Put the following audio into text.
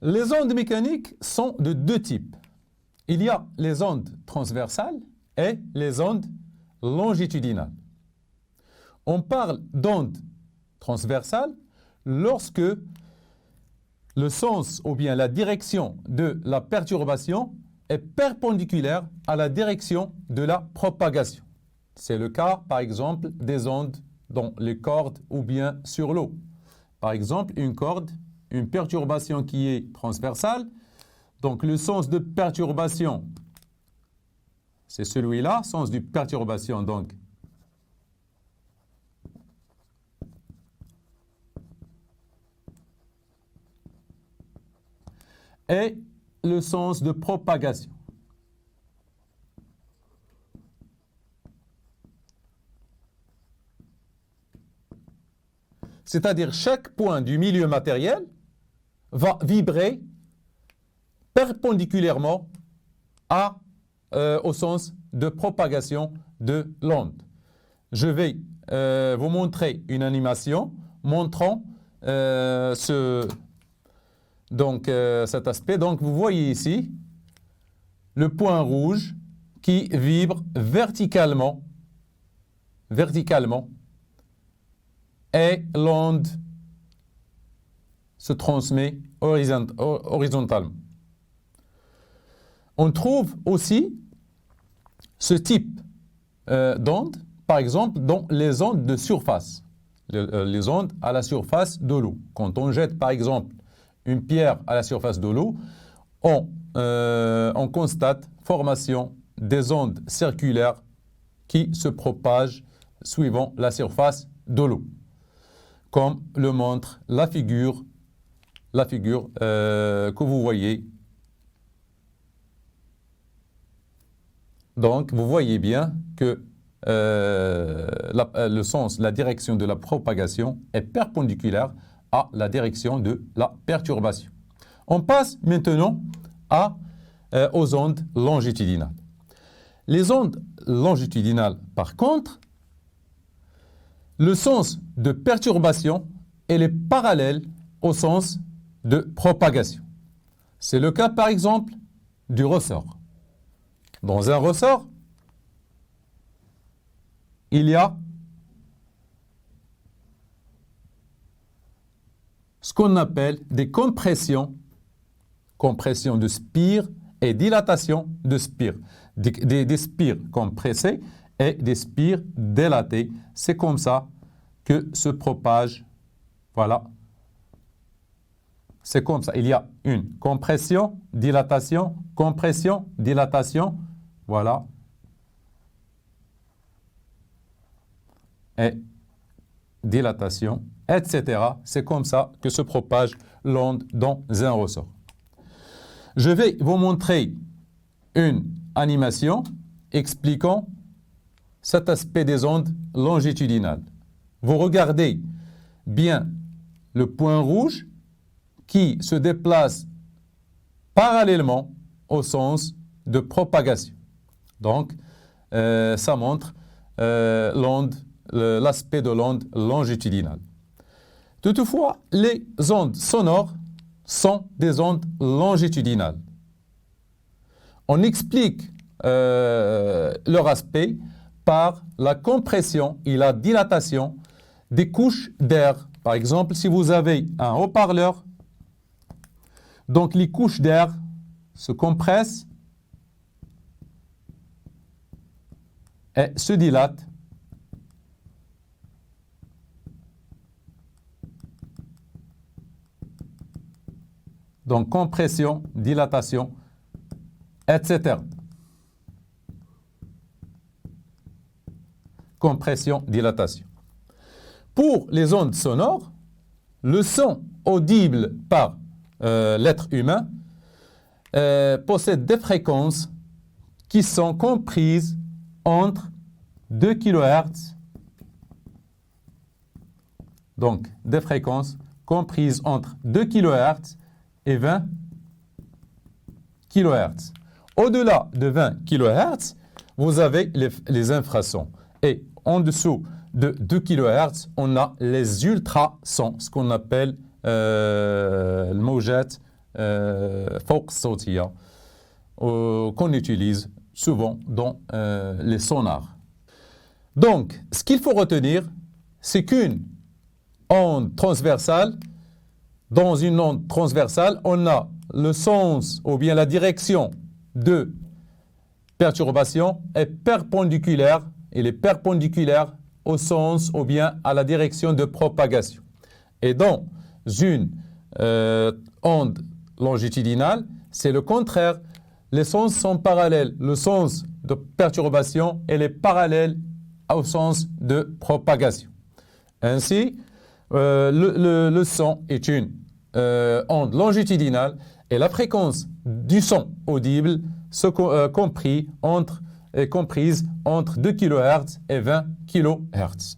Les ondes mécaniques sont de deux types. Il y a les ondes transversales et les ondes longitudinales. On parle d'ondes transversales lorsque le sens ou bien la direction de la perturbation est perpendiculaire à la direction de la propagation. C'est le cas, par exemple, des ondes dans les cordes ou bien sur l'eau. Par exemple, une corde, une perturbation qui est transversale. Donc, le sens de perturbation, c'est celui-là, sens de perturbation, donc. Et le sens de propagation. C'est-à-dire chaque point du milieu matériel va vibrer perpendiculairement au sens de propagation de l'onde. Je vais vous montrer une animation montrant cet aspect. Donc vous voyez ici le point rouge qui vibre verticalement et l'onde se transmet horizontalement. On trouve aussi ce type d'onde, par exemple, dans les ondes de surface, les ondes à la surface de l'eau. Quand on jette, par exemple, une pierre à la surface de l'eau, on constate formation des ondes circulaires qui se propagent suivant la surface de l'eau, comme le montre la figure que vous voyez. Donc, vous voyez bien que le sens, la direction de la propagation est perpendiculaire à la direction de la perturbation. On passe maintenant aux ondes longitudinales. Les ondes longitudinales, par contre, le sens de perturbation elle est parallèle au sens de propagation. C'est le cas, par exemple, du ressort. Dans un ressort, il y a ce qu'on appelle des compressions de spire et dilatation de spire. Des spires compressées et des spires dilatées. C'est comme ça que se propage. Voilà. C'est comme ça. Il y a une compression, dilatation, voilà. Et dilatation, etc. C'est comme ça que se propage l'onde dans un ressort. Je vais vous montrer une animation expliquant cet aspect des ondes longitudinales. Vous regardez bien le point rouge qui se déplace parallèlement au sens de propagation. Donc, ça montre l'aspect de l'onde longitudinale. Toutefois, les ondes sonores sont des ondes longitudinales. On explique leur aspect par la compression et la dilatation des couches d'air. Par exemple, si vous avez un haut-parleur, donc les couches d'air se compressent et se dilatent. Donc compression, dilatation, etc. Compression, dilatation. Pour les ondes sonores, le son audible par l'être humain possède des fréquences qui sont comprises entre 2 kHz, donc des fréquences comprises entre 2 kHz et 20 kHz. Au-delà de 20 kHz, vous avez les infrasons. Et en dessous de 2 kHz, on a les ultrasons, ce qu'on appelle le mawjat فوق الصوتية qu'on utilise souvent dans les sonars. Donc, ce qu'il faut retenir, c'est qu'une onde transversale, dans une onde transversale, on a le sens ou bien la direction de perturbation est perpendiculaire, il est perpendiculaire au sens ou bien à la direction de propagation. Et dans une onde longitudinale, c'est le contraire. Les sens sont parallèles. Le sens de perturbation elle est parallèle au sens de propagation. Ainsi, le son est une onde longitudinale et la fréquence du son audible est comprise entre 2 kHz et 20 kHz.